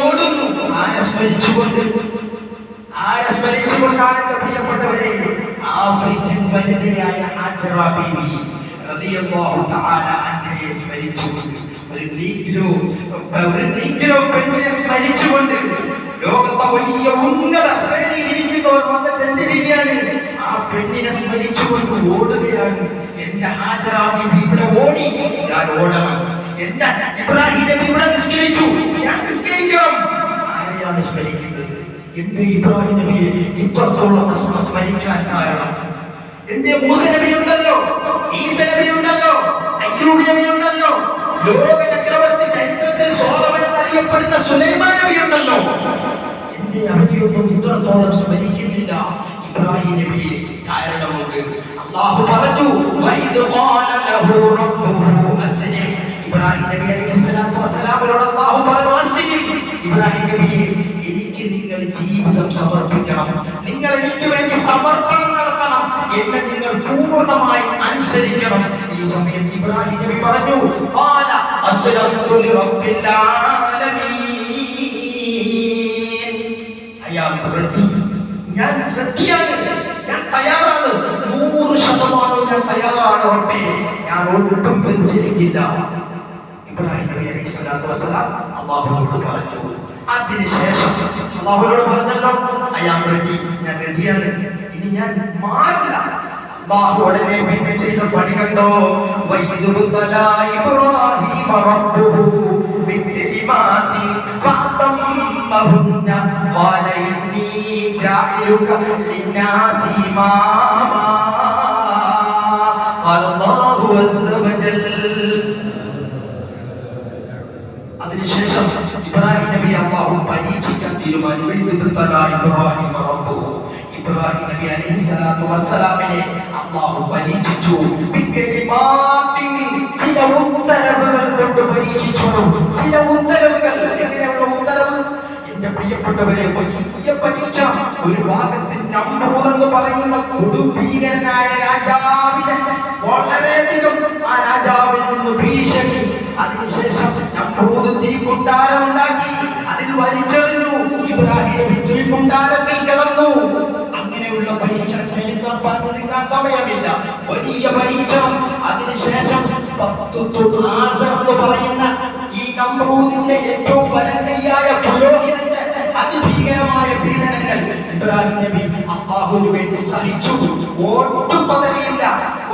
ഓടുന്നു. ആരെ സ്മരിച്ചുകൊണ്ടാണ് എന്റെ പ്രിയപ്പെട്ടവരെ ആഫ്രിക്കൻ വനിതയായ ഹാജറ ബീവി റളിയല്ലാഹു തആല അൻഹയെ സ്മരിച്ചുകൊണ്ട് ഒരു നീഗ്രോ പെണ്ണിനെ സ്മരിച്ചുകൊണ്ട് ലോകത്തെ വലിയ ഉന്നത ശ്രേണിയിൽ ഇരിക്കുന്നവർ വന്നിട്ട് എന്ത് ചെയ്യാണ്? ആ പെണ്ണിനെ സ്മരിച്ചുകൊണ്ട് ഓടുകയാണ്. എന്റെ ഹാജറ ബീവി ഇവിടെ ഓടി, ഞാൻ ഓടണം. എന്റെ ഇബ്രാഹിം നബി ഇവിടെ നിസ്കരിച്ചു, ഞാൻ നിസ്കരിക്കണം. ആരെയാണ് സ്മരിക്കുന്നത്? എന്റെ ഇബ്രാഹിം നബിയെ ഇത്രത്തോളം സ്മരിക്കാൻ കാരണം എന്റെ മൂസ നബി ഉണ്ടല്ലോ, ഈസ നബി ഉണ്ടല്ലോ, അയ്യൂബ് നബി ഉണ്ടല്ലോ, ലോക ചക്രവർത്തി ചരിത്രത്തിൽ സോളമൻ എന്നറിയപ്പെടുന്ന സുലൈമാൻ നബി ഉണ്ടല്ലോ. എന്റെ അവനെയൊന്നും ഇത്രത്തോളം സ്മരിക്കുന്നില്ല ഇബ്രാഹിം നബിയെ. കാരണമുണ്ട്. അല്ലാഹു പറഞ്ഞു, വഇദ് ഖാല ലഹു റബ്ബുഹു അസ്ലിം. ഇബ്രാഹിം നബി അലൈഹിസ്സലാത്തു വസ്സലാമിനോട് അല്ലാഹു പറഞ്ഞു, അസ്ലിം ഇബ്രാഹിം നബിയെ, എനിക്ക് നിങ്ങൾ ജീവിതം സമർപ്പിക്കണം, നിങ്ങൾ എനിക്ക് വേണ്ടി സമർപ്പണം നടത്തണം, എന്നെ നിങ്ങൾ പൂർണ്ണമായി അനുസരിക്കണം. ഈ സമയത്ത് ഇബ്രാഹിം നബി പറഞ്ഞു, ഖാല അസ്ലംതു ലിറബ്ബിൽ ആലമീൻ. അയാൾ റെഡി, ഞാൻ റെഡിയാണ്, ഞാൻ തയ്യാറാണ്, 100% ഞാൻ തയ്യാറാണ് റബ്ബേ, ഞാൻ ഒട്ടും വ്യതിചലിക്കില്ല. ഇബ്രാഹിം നബി അലൈഹിസ്സലാത്തു വസ്സലാം അല്ലാഹുവിനോട് പറഞ്ഞു. അതിനുശേഷം അല്ലാഹുവിനോട് പറഞ്ഞല്ലോ, അയാൾ റെഡി, ഞാൻ റെഡിയാണ്, ഇനി ഞാൻ മാറില്ല. അല്ലാഹു ഉടനെ പിന്നെ ചെയ്ത പണി കണ്ടോ? വൈദുബ്തലാ ഇബ്രാഹിമ റബ്ബുഹു ബികലിമാതിൻ ഫഅതമ്മഹുന്ന ഖാല ഇന്നി ജാഇലുക ലിന്നാസി ഇമാമാ ഖാല അല്ലാഹു അസ്സ വജൽ. അതിനുശേഷം ഇബ്രാഹിം നബി അല്ലാഹു പരീക്ഷിക്കാൻ തീരുമാനിച്ചു. ഇബ്രാഹിം നബി അലൈഹിസ്സലാത്തു വസ്സലാമിനെ അല്ലാഹു പരീക്ഷിച്ചു. ചില ഉത്തരവുകൾ കൊണ്ട് പരീക്ഷിച്ചു. ചില ഉത്തരവുകൾ. എങ്ങനെയുള്ള ഉത്തരവ്? എന്റെ പ്രിയപ്പെട്ടവരെ, വലിയ പരീക്ഷ. ഒരു ഭാഗത്ത് നമ്രൂദ് എന്ന് പറയുന്ന കൊടുഭീകരനായ രാജാവിനെ വളരെയധികം ആ രാജാവിൽ നിന്ന് ഭീഷണി. അതിനുശേഷം നമ്രൂദ് തീക്കുണ്ടാരം ഉണ്ടാക്കി, അതിൽ വലിച്ചെറിഞ്ഞു. ഇബ്രാഹിം നബി തീക്കുണ്ടാരത്തിൽ കിടന്നു. അങ്ങനെയുള്ള പരീക്ഷണ ചരിത്രം പറഞ്ഞു നിൽക്കാൻ സമയമില്ല. വലിയ പരീക്ഷണം. അതിനുശേഷം 10 എന്ന് പറയുന്ന ഈ നമ്രൂദിന്റെ ഏറ്റവും വലങ്കയായ പുരോഹിതന്റെ അതിഭീകരമായ പീഡനങ്ങൾ ഇബ്രാഹിം നബി അല്ലാഹുവിന് വേണ്ടി സഹിച്ചു. ഒട്ടും പതറിയില്ല.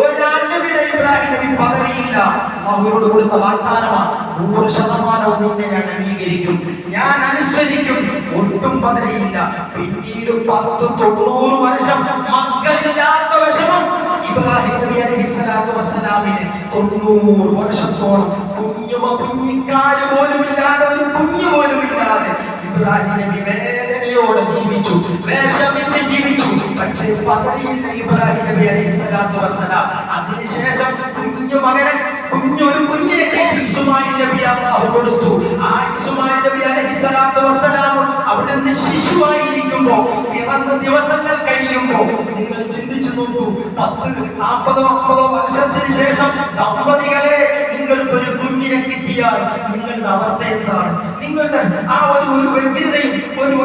ഒരാളുടെ വിടെ ഇബ്രാഹിം നബി പതറിയില്ല. അല്ലാഹുവിനോട് കൊടുത്ത വാഗ്ദാനമാണ്, 100% നിന്നെ ഞാൻ അംഗീകരിക്കും, ഞാൻ അനുസരിക്കും. ഒട്ടും പതറിയില്ല. പിന്നീട് 90 വർഷം മക്കളില്ലാത്ത വിഷമം ഇബ്രാഹിം നബി അലൈഹിസ്സലാത്തു വസ്സലാമിന്. 90 വർഷത്തോളം കുഞ്ഞിക്കാല് പോലും ഇല്ലാതെ, ഒരു കുഞ്ഞു പോലും ഇല്ലാതെ ഇബ്രാഹിം നബി വേദനയോടെ ജീവിച്ചു, വിഷമിച്ച് ജീവിച്ചു. പക്ഷേ പതറിയില്ല ഇബ്രാഹിം നബി അലൈഹിസ്സലാത്തു വസ്സലാം. അതിനുശേഷം ഒരു കുഞ്ഞിനെ ഇസ്മായിൽ നബി അല്ലാഹു കൊടുത്തു. ആ ഇസ്മായിൽ നബി അലൈഹിസ്സലാത്തു വസ്സലാം അവിടുന്ന് ശിശുവായിരിക്കുമ്പോ, പിറന്ന ദിവസങ്ങൾ കഴിയുമ്പോ, നിങ്ങൾ ചിന്തിച്ചു നോക്കൂ, 10, 40, 50 വർഷത്തിന് ശേഷം ദമ്പതികളെ നിങ്ങൾക്കൊരു കുഞ്ഞിനെ കിട്ടിയാൽ നിങ്ങളുടെ അവസ്ഥ എന്താണ്? നിങ്ങളുടെ ആ ഒരു വ്യക്തിതയും ഒരു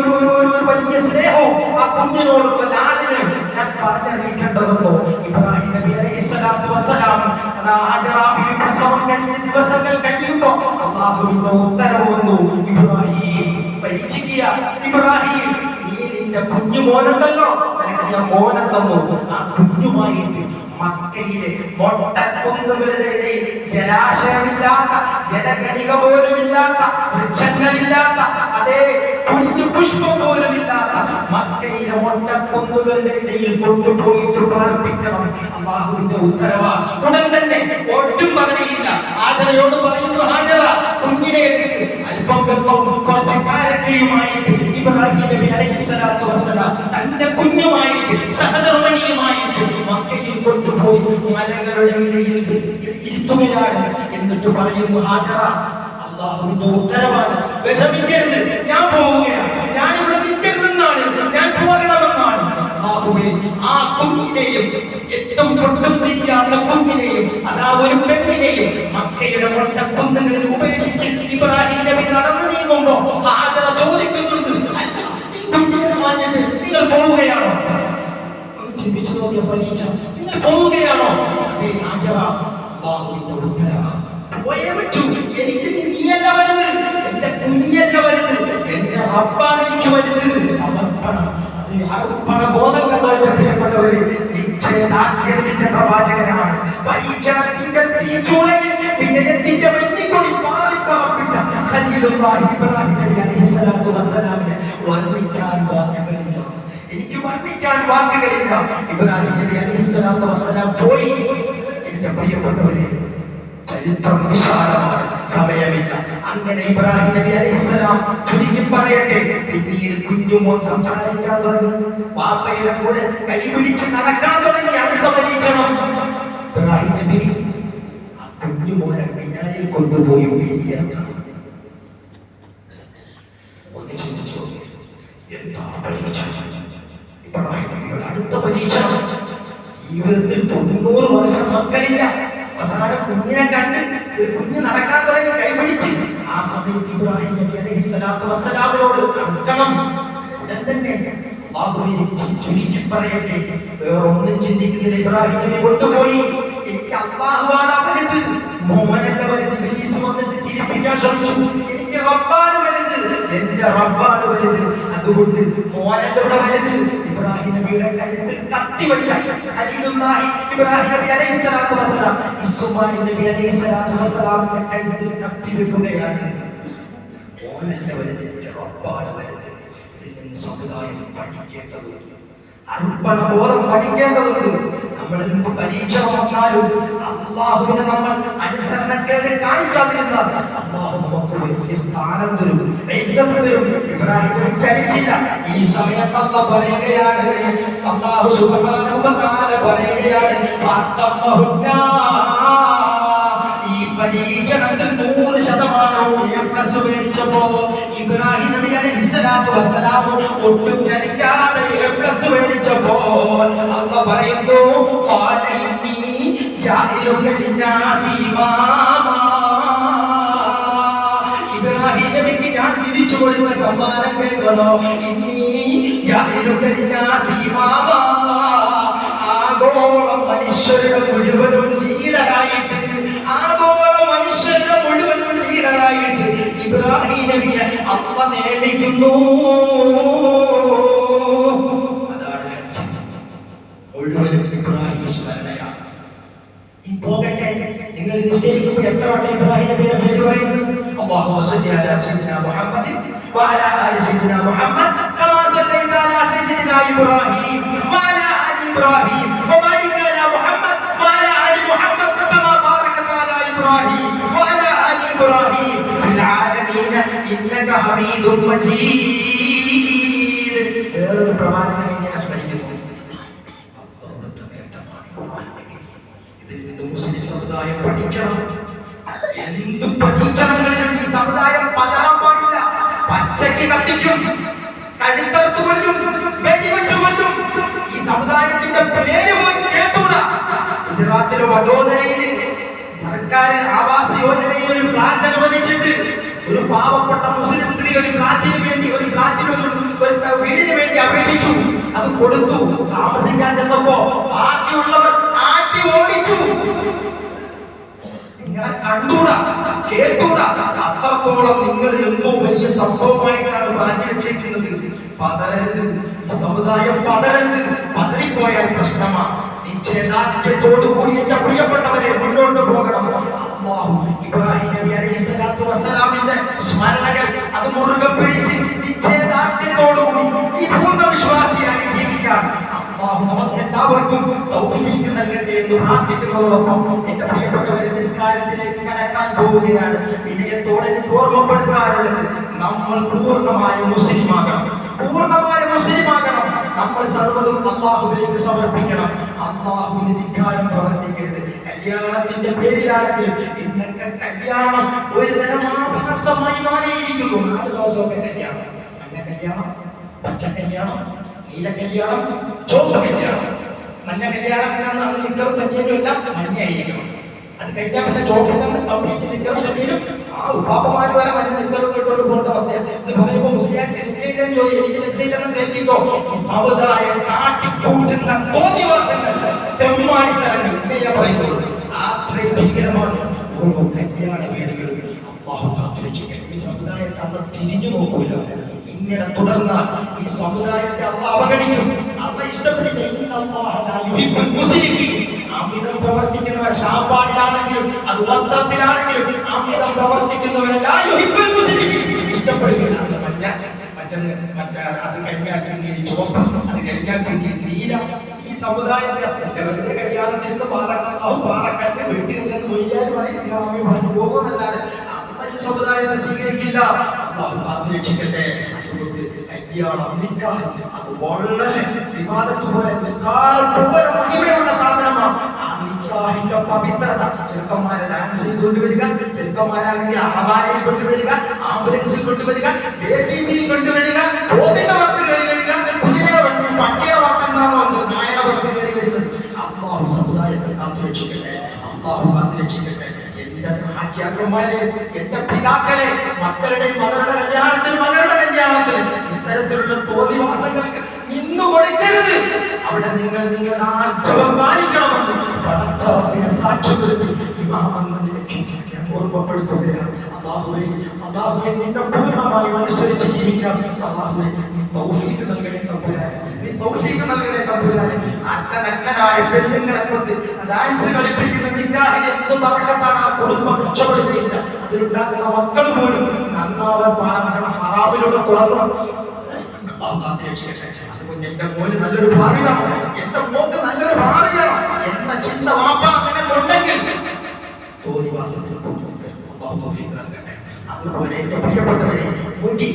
വലിയ സ്നേഹവും ആ കുഞ്ഞിനോടുള്ള ലാലനയും ഞാൻ പറഞ്ഞറിയിക്കേണ്ടതുണ്ടോ? ഇബ്രാഹിം നബി അലൈഹിസ്സലാത്തു വസ്സലാം ഹാജറ ബീവി പ്രസവം കഴിഞ്ഞ ദിവസങ്ങൾ കഴിയുമ്പോ അല്ലാഹുവിന്റെ ഉത്തരവ് വന്നു. ഇബ്രാഹിം പരീക്ഷിക്കുക. ഇബ്രാഹിം, നീ നിന്റെ കുഞ്ഞു മോനുണ്ടല്ലോ, നിനക്ക് ഞാൻ മോനെ തന്നു. ആ കുഞ്ഞുമായിട്ട് മക്കയിലെ മൊട്ടക്കുന്നുകളുടെ ഇടയിൽ ജലാശയമില്ലാത്ത, ജലഗണിക പോലുമില്ലാത്ത, വൃക്ഷങ്ങളില്ലാത്ത, അതേ പുഷ്പം പോലും ഇല്ലാത്ത മക്കയിലെ മൊട്ടക്കുന്നുകളുടെ ഇടയിൽ കൊണ്ടുപോയിട്ട് പാർപ്പിക്കണം. അല്ലാഹുവിന്റെ ഉത്തരവാണ്. ഉടൻ തന്നെ ഒട്ടും പതറിയില്ല. ഹാജറയോട് പറയുന്നു, ഹാജറ കുഞ്ഞിനെ എടുക്ക്. അല്പം വെള്ളവും കുറച്ച് കാരക്കയുമായിട്ട് ഇബ്രാഹിം നബി അലൈഹിസ്സലാത്തു വസ്സലാം തന്റെ കുഞ്ഞുമായിട്ട് സഹധർമ്മിണിയുമായിട്ട് മക്കയിൽ കൊണ്ടുപോയി മലകളുടെ ഇടയിൽ ഇരുത്തുകയാണ്. എന്നിട്ട് പറയുന്നു, ഹാജറ അല്ലാഹുവിന്റെ ഉത്തരവാണ്, വിഷമിക്കരുത്, ഞാൻ പോവുകയാണ്, ഞാൻ ഇവിടെ നിൽക്കരുതെന്നാണ്, ഞാൻ പോകണമെന്നാണ്. അല്ലാഹുവേ, ആ കുഞ്ഞിനെയും എട്ടും പൊട്ടും തിരിയാത്ത കുഞ്ഞിനെയും അതാ ഒരു പെണ്ണിനെയും മക്കയുടെ മൊട്ടക്കുന്നുകളിൽ ഉപേക്ഷിച്ച് ഇബ്രാഹിം നബി നടന്നു നീങ്ങുമ്പോ അർപ്പണ ബോധം കണ്ടോ എന്റെ പ്രിയപ്പെട്ടവരെ? നിശ്ചയദാർഢ്യത്തിന്റെ പ്രവാചകനാണ്. പരീക്ഷണത്തിന്റെ തീച്ചൂളയിൽ വിജയത്തിന്റെ വെന്നിക്കൊടി പാറിപ്പറപ്പിച്ച ഖലീലുല്ലാഹി ഇബ്രാഹിം നബി അലൈഹിസ്സലാത്തു വസ്സലാമിനെ വർണ്ണിക്കാൻ വാക്കുകളില്ല. എനിക്ക് വർണ്ണിക്കാൻ വാക്കുകളില്ല. ഇബ്രാഹിം നബി അലൈഹിസ്സലാത്തു വസ്സലാം പോയി. എന്റെ പ്രിയപ്പെട്ടവരെ, ചരിത്രം വിശാലമാണ്, സമയമില്ല. അങ്ങനെ ഇബ്രാഹിം നബി അലൈഹിസ്സലാം ചുരുക്കി പറയട്ടെ, പിന്നീട് കുഞ്ഞുമോൻ സംസാരിക്കാൻ തുടങ്ങി, പാപ്പയുടെ കൂടെ കൈപിടിച്ച് നടക്കാൻ തുടങ്ങി. അടുത്ത പരീക്ഷണം, ഇബ്രാഹിം നബി ആ കുഞ്ഞുമോനെ പിന്നാലിൽ കൊണ്ടുപോയി ബലിയാക്കണം. ഒന്ന് ചിന്തിച്ചു, എന്താ പരീക്ഷണം? ഇബ്രാഹിം നബിയുടെ അടുത്ത പരീക്ഷണം. ജീവിതത്തിൽ 90 വർഷം മക്കളില്ല. അവസാനം കുഞ്ഞിനെ കണ്ട് ഒരു കുഞ്ഞ് നടക്കാൻ തുടങ്ങി, കൈപിടിച്ച്. ആ സമയത്ത് ഇബ്രാഹിം നബി അലൈഹിസ്സലാത്തു വസ്സലാമിനോട് അടുക്കണം. ഉടൻ തന്നെ ചുരുക്കി പറയട്ടെ, വേറൊന്നും ചിന്തിക്കുന്നില്ല. ഇബ്രാഹിം നബി കൊണ്ടുപോയി. എനിക്ക് അല്ലാഹുവാണ് വലുത്, മോനല്ല വലുത്. ഇബ്ലീസ് വന്നിട്ട് തിരിപ്പിക്കാൻ ശ്രമിച്ചു. എനിക്ക് റബ്ബാണ് വലുത്, എന്റെ റബ്ബാണ് വലുത്. അതുകൊണ്ട് മോനല്ല വലുത്. ഇബ്രാഹിം നബിയുടെ കഴുത്തിൽ കത്തി വെച്ച ഖലീലുല്ലാഹി ഇബ്രാഹിം നബി അലൈഹിസ്സലാത്തു വസ്സലാം ഇസ്മാഈൽ നബി അലൈഹിസ്സലാത്തു വസ്സലാമിന്റെ കഴുത്തിൽ കത്തി വെക്കുകയാണ്. മോനല്ല വലുത്, എന്റെ റബ്ബാണ് വലുത്. ഇതിൽ നിന്ന് സമുദായം പഠിക്കേണ്ടതുണ്ട്, അർപ്പണ ബോധം പഠിക്കേണ്ടതുണ്ട്. നമ്മൾ എന്ത് പരീക്ഷണം വന്നാലും അള്ളാഹുവിനെ നമ്മൾ അനുസരണക്കേട് കാണിക്കാതിരുന്നാൽ അള്ളാഹു നമുക്ക് വലിയ സ്ഥാനം തരും, ഇസ്സത്ത് തരും. ഇബ്രാഹിം നബി ചലിച്ചില്ല. ഈ സമയത്ത് അല്ലാഹു പറയുകയാണ്, അല്ലാഹു സുബ്ഹാനഹു വ തആല പറയുകയാണ്, ഫതമ്മഹുന്ന. ഈ പരീക്ഷണത്തിൽ 100% A+ മേടിച്ചപ്പോ ഇബ്രാഹിം നബി അലൈഹിസ്സലാത്തു വസ്സലാം ഒട്ടും ചലിക്കാതെ A+ മേടിച്ചപ്പോ അല്ലാഹു പറയുന്നു, ഖാല ഇന്നി ജാഇലുക ലിന്നാസി ഇമാമാ. ഇബ്രാഹിം നബിക്ക് ഞാൻ തിരിച്ചു കൊടുത്ത സമ്മാനം കേൾക്കണോ? ഇന്നി ജാഇലുക ലിന്നാസി ഇമാമാ. ആഗോള മനുഷ്യരുടെ മുഴുവനും ലീഡറായിട്ട്, ആഗോള മനുഷ്യരുടെ മുഴുവനും ലീഡറായിട്ട് ഇബ്രാഹിം നബിയെ അല്ലാഹു നിയമിക്കുന്നു. അതാണ് മുഴുവനും ഇബ്രാഹിം സ്മരണയാണ്. ഈ പോകട്ടെ, നിങ്ങൾ നിശ്ചയിക്കുമ്പോൾ എത്ര വട്ടം ഇബ്രാഹിം നബിയുടെ പേര് പറയുന്നു? അല്ലാഹുമ്മ സ്വല്ലി അലാ സയ്യിദിനാ മുഹമ്മദിൻ വഅലാ ആലി സയ്യിദിനാ മുഹമ്മദ് കമാ സ്വല്ലൈത അലാ സയ്യിദിനാ ഇബ്രാഹിം വഅലാ ആലി ഇബ്രാഹിം വബാരിക് അലാ മുഹമ്മദ് വഅലാ ആലി മുഹമ്മദ് കമാ ബാരക്ത അലാ ഇബ്രാഹിം വഅലാ ആലി ഇബ്രാഹിം ഫിൽ ആലമീന ഇന്നക ഹമീദും മജീദ്. വേറൊരു പ്രവാചകൻ ഇങ്ങനെ സ്മരിക്കുന്നു. അല്ലാഹുവിന്റെ നേട്ടമാണ് ഇബ്രാഹിം നബി. ഇതിൽ നിന്ന് മുസ്ലിം സമുദായം പഠിക്കണം. എന്ത് പരീക്ഷണങ്ങളിലും ഈ സമുദായം പതറാൻ പാടില്ല. പച്ചയ്ക്ക് കത്തിക്കും, കഴുത്തറുത്ത് കൊല്ലും, വെടിവെച്ചു കൊല്ലും. ഈ സമുദായത്തിന്റെ പേര് പോയി കേട്ടൂടാ. ഗുജറാത്തിലെ വഡോദരയില് സർക്കാർ ആവാസ യോജനയിൽ ഒരു ഫ്ലാറ്റ് അനുവദിച്ചിട്ട് ഒരു പാവപ്പെട്ട മുസ്ലിം സ്ത്രീ ഒരു ഫ്ലാറ്റിന് വേണ്ടി, ഒരു വീടിന് വേണ്ടി അപേക്ഷിച്ചു. അത് കൊടുത്തു. താമസിക്കാൻ ചെന്നപ്പോ ബാക്കിയുള്ളവർ ആട്ടി ഓടിച്ചു. നിങ്ങളെ കണ്ടൂടാ, കേട്ടൂടാ. അത്രത്തോളം നിങ്ങൾ എന്തോ വലിയ സംഭവമായിട്ടാണ് പറഞ്ഞു വെച്ചിരിക്കുന്നത്. പതരരുത്, ഈ സമുദായം പതരരുത്. പതറിപ്പോയാൽ പ്രശ്നമാണ്. നിശ്ചയദാർഢ്യത്തോടു കൂടി എന്റെ പ്രിയപ്പെട്ടവരെ മുന്നോട്ട് പോകണം. അല്ലാഹു ഇബ്രാഹിം നബി അലൈഹിസ്സലാത്തു വസ്സലാമിന്റെ സ്മരണകൾ അത് മുറുകെ പിടിച്ച് നിശ്ചയദാർഢ്യത്തോടു കൂടി ഈ പൂർണ്ണ വിശ്വാസിയായി ജീവിക്കാൻ അല്ലാഹു നമുക്ക് എല്ലാവർക്കും തൗഫീഖ് നൽകട്ടെ എന്ന് പ്രാർത്ഥിക്കുന്നതോടൊപ്പം എന്റെ പ്രിയപ്പെട്ടവരെ നിസ്കാരത്തിലേക്ക് കടക്കാൻ പോവുകയാണ്. വിനയത്തോടെ എനിക്ക് ഓർമ്മപ്പെടുത്താനുള്ളത്, നമ്മൾ പൂർണ്ണമായ മുസ്ലിമാകണം, പൂർണ്ണമായ മുസ്ലിമാകണം. നമ്മൾ സർവ്വതും അല്ലാഹുവിലേക്ക് സമർപ്പിക്കണം. അല്ലാഹുവിന് ധിക്കാരം പ്രവർത്തിക്കരുത്. കല്യാണത്തിന്റെ പേരിലാണെങ്കിൽ ഇന്നത്തെ കല്യാണം ഒരു തരം ആഭാസമായി മാറിയിരിക്കുന്നു. 4 ദിവസമൊക്കെ കല്യാണം, മഞ്ഞ കല്യാണം, പച്ച കല്യാണം, നീല കല്യാണം, ചുവപ്പ് കല്യാണം. മഞ്ഞ കല്യാണത്തിനാണ് നമ്മൾ നിക്കറും കല്യാണം എല്ലാം മഞ്ഞയായിരിക്കണം. അത് കഴിഞ്ഞാൽ പിന്നെ ചോപ്പിന്റെ കംപ്ലീറ്റ് നിക്കറും കല്യാണം. ആ ഉപ്പാപ്പമാര് വരെ മഞ്ഞ നിക്കറും കേട്ടോണ്ട് പോകേണ്ട അവസ്ഥയാണ്. ഇത് പറയുമ്പോൾ മുസ്ലിയാർക്ക് ലജ്ജയില്ലെന്ന് ചോദിക്കും. എനിക്ക് ലജ്ജയില്ലെന്ന് കരുതിക്കോ. ഈ സമുദായം കാട്ടിക്കൂട്ടുന്ന തോന്നിവാസങ്ങൾ, തെമ്മാടിത്തരങ്ങൾ ഇങ്ങനെ പറയുന്നത് അത്രയും ഭീകരമാണ്. ഓരോ കല്യാണ വീടുകളും അല്ലാഹു കാത്തുരക്ഷിക്കട്ടെ. ഈ സമുദായത്തെ അന്ന് തിരിഞ്ഞു നോക്കൂല. ഈ ഇങ്ങനെ തുടർന്നാൽ ഈ സമുദായത്തെ അള്ളാഹ് അവഗണിക്കും. അള്ളാഹ് ഇഷ്ടപ്പെടില്ല. അമിതം പ്രവർത്തിക്കുന്നവർ ഷാപ്പാടിലാണെങ്കിലും അത് വസ്ത്രത്തിലാണെങ്കിലും അമിതം പ്രവർത്തിക്കുന്നവരല്ല ഇഷ്ടപ്പെടുകയില്ല. അത് കഴിഞ്ഞാൽ പിന്നീട് ചുവപ്പ്, അത് കഴിഞ്ഞാൽ പിന്നീട് നീല. ഈ സമുദായത്തെ വെറുതെ കല്യാണത്തിൽ നിന്ന് പാറക്കല്ല് വെട്ടിയെന്ന് വൈകാരുമായി പറഞ്ഞു പോകുന്നല്ലാതെ ഈ സമുദായത്തെ സ്വീകരിക്കില്ല. അള്ളാഹു കാത്തുരക്ഷിക്കട്ടെ. അതുകൊണ്ട് കല്യാണം, നിക്കാഹ് അത് വളരെ വിവാദത്ത് പോലെ നിസ്കാരം പോലെ മഹിമയുള്ള സാധനമാണ്. ആ നിക്കാഹിന്റെ പവിത്രത ചെറുക്കന്മാരെ ഡാൻസ് ചെയ്ത് കൊണ്ടുവരിക, ചെറുക്കന്മാരാണെങ്കിൽ അറവാലയിൽ കൊണ്ടുവരിക, ആംബുലൻസിൽ കൊണ്ടുവരിക, JCB കൊണ്ടുവരിക, പോത്തിന്റെ വർക്ക് കയറി വരിക, കുതിരയുടെ വർക്ക്, പട്ടിയുടെ വർക്ക് എന്നാണോ നായയുടെ വർക്ക് കയറി വരുന്നത്. അള്ളാഹു സമുദായത്തെ കാത്തുരക്ഷിക്കട്ടെ. അള്ളാഹു കാത്തുരക്ഷിക്കട്ടെ. എന്റെ ഹാജിയാക്കന്മാരെ, എന്റെ പിതാക്കളെ, മക്കളുടെയും മകളുടെ കല്യാണത്തിന് ഇത്തരത്തിലുള്ള തോന്നിവാസങ്ങൾക്ക് ഇന്ന് കൊടുക്കരുത്. അവിടെ നിങ്ങൾ നിങ്ങളുടെ ആർജവം കാണിക്കണമെന്ന് പടച്ചവനെ സാക്ഷ്യം നിർത്തി ഇമാമെന്ന നിലയ്ക്ക് ഞാൻ ഓർമ്മപ്പെടുത്തുകയാണ്. അല്ലാഹുവേ നിന്നെ പൂർണ്ണമായി അനുസരിച്ച് ജീവിക്കാം. അല്ലാഹുവേ നീ തൗഫീഖ് നൽകണേ തമ്പുരാനെ, നീ തൗഫീഖ് നൽകണേ തമ്പുരാനെ. അട്ടനഗ്നരായ പെണ്ണുങ്ങളെ കൊണ്ട് ഡാൻസ് കളിപ്പിക്കുന്ന നിക്കാഹിന് എന്ത് ബറക്കത്താണ്. ആ കുടുംബം രക്ഷപ്പെടുകയില്ല. അതിലുണ്ടാകുന്ന മക്കൾ പോലും നന്നാവാൻ പാടാണ്. ഹറാമിലൂടെ തുറന്നു അതുകൊണ്ട് എന്റെ മോന് നല്ലൊരു ഭാവി വേണം, എന്റെ മോക്ക് നല്ലൊരു ഭാവി വേണം എന്ന ചിന്ത വാപ്പ അങ്ങനെ ഉണ്ടെങ്കിൽ തോന്നിവാസത്തിന് നൽകട്ടെ. അതുപോലെ എന്റെ പ്രിയപ്പെട്ടവരെ, മുടി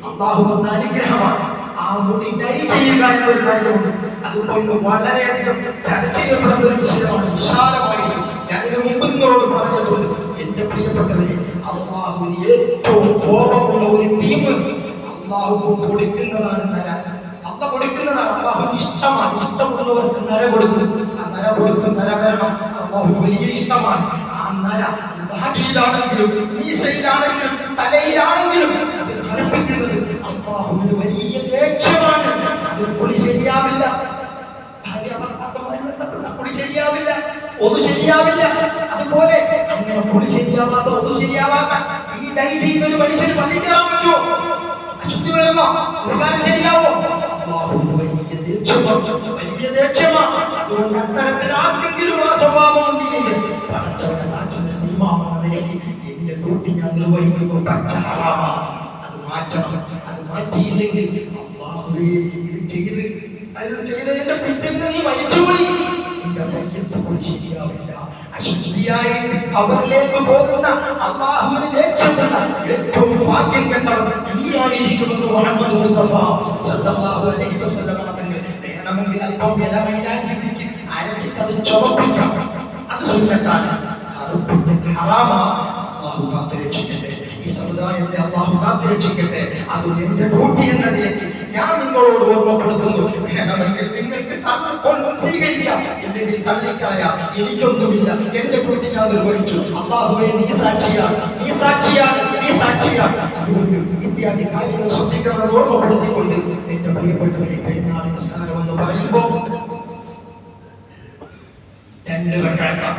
അള്ളാഹു തന്ന അനുഗ്രഹമാണ്. ആ മുടി ഡൈ ചെയ്യുക എന്നൊരു കാര്യമുണ്ട്. അതിപ്പോ ഇന്ന് വളരെയധികം ചർച്ച ചെയ്യപ്പെടുന്ന ഒരു വിഷയമാണ്. വിശാലമായിട്ട് ഞാനിതിനു മുമ്പ് നിങ്ങളോട് പറഞ്ഞിട്ടുണ്ട്. എന്റെ പ്രിയപ്പെട്ടവരെ, അള്ളാഹുവിന് ഏറ്റവും കോപമുള്ള ഒരു ടീം അള്ളാഹു കൊടുക്കുന്നതാണ് നര. അള്ളാഹ് കൊടുക്കുന്നതാണ്, അള്ളാഹുവിന് ഇഷ്ടമാണ്. ഇഷ്ടമുള്ളവർക്ക് നര കൊടുക്കും. ആ നര കൊടുക്കും, നര വരണം. അള്ളാഹു വലിയ ഇഷ്ടമാണ്. ആ നര നാട്ടിലാണെങ്കിലും മീശയിലാണെങ്കിലും തലയിലാണെങ്കിലും അത് ധരിപ്പിക്കുന്നത് അള്ളാഹുവിന് വലിയ ദേഷ്യമാണ്. അത് പൊളി ശരിയാവില്ല. ഭാര്യ ഭർത്താക്കന്മാർ ബന്ധപ്പെട്ട പൊളി ശരിയാവില്ല, ഒന്നും ശരിയാവില്ല. അതുപോലെ അങ്ങനെ പൊളി ശരിയാവാത്ത, ഒന്നും ശരിയാവാത്ത ഈ ഡൈ ചെയ്യുന്ന ഒരു മനുഷ്യന് പള്ളി കയറാൻ പറ്റുമോ? അശുദ്ധി വരുന്നോ? നിസ്കാരം ശരിയാവോ? അള്ളാഹുവിന് വലിയ ദേഷ്യമാണ്. അതുകൊണ്ട് അത്തരത്തിൽ ആർക്കെങ്കിലും ആ സ്വഭാവം ഉണ്ടെങ്കിൽ പടച്ചവന്റെ സാക്ഷ്യം നിർത്തി ഇമാമെന്ന നിലയ്ക്ക് എന്റെ ഡ്യൂട്ടി ഞാൻ നിർവഹിക്കുന്നു. പച്ച ഹറാമാണ്, അത് മാറ്റണം. അത് മാറ്റിയില്ലെങ്കിൽ അള്ളാഹുവേ ഇത് ചെയ്തതിന്റെ പിറ്റേന്ന് നീ മരിച്ചുപോയി, എന്റെ മയ്യത്ത് പോലും ശരിയാവില്ല. അശുദ്ധിയായിട്ട് ഖബറിലേക്ക് പോകുന്ന അല്ലാഹുവിനെ ദേഷ്യപ്പെട്ട ഏറ്റവും ഭാഗ്യം കെട്ടവൻ നീയായിരിക്കുമെന്ന് മുഹമ്മദ് മുസ്തഫ സല്ലല്ലാഹു അലൈഹി വസല്ലം തങ്ങൾ. വേണമെങ്കിൽ അല്പം ഇലമൈലാഞ്ചി പിടിച്ച് അരച്ചിട്ട് ചുവപ്പിക്കാം, അത് സുന്നത്താണ്. കറുപ്പിട്ട് ഹറാമാണ്. അല്ലാഹു കാത്തുരക്ഷിക്കട്ടെ. ഈ സമുദായത്തെ അല്ലാഹു കാത്തുരക്ഷിക്കട്ടെ. അത് എന്റെ ഡ്യൂട്ടി എന്ന നിലയ്ക്ക് ഞാൻ നിങ്ങളോട് ഓർമ്മപ്പെടുത്തുന്നു. വേണമെങ്കിൽ നിങ്ങൾക്ക് സ്വീകരിക്കാം, അല്ലെങ്കിൽ തള്ളിക്കളയാം. എനിക്കൊന്നുമില്ല, എന്റെ ഡ്യൂട്ടി ഞാൻ നിർവഹിച്ചു. അല്ലാഹുവേ നീ സാക്ഷിയാണ്, നീ സാക്ഷിയാണ്, നീ സാക്ഷിയാണ്. അതുകൊണ്ട് ഇത്യാദി കാര്യങ്ങൾ ശ്രദ്ധിക്കണമെന്ന് ഓർമ്മപ്പെടുത്തിക്കൊണ്ട് എന്റെ പ്രിയപ്പെട്ടവരെ, പെരുന്നാൾ നിസ്കാരം എന്ന് പറയുമ്പോൾ 2 റക്അത്ത്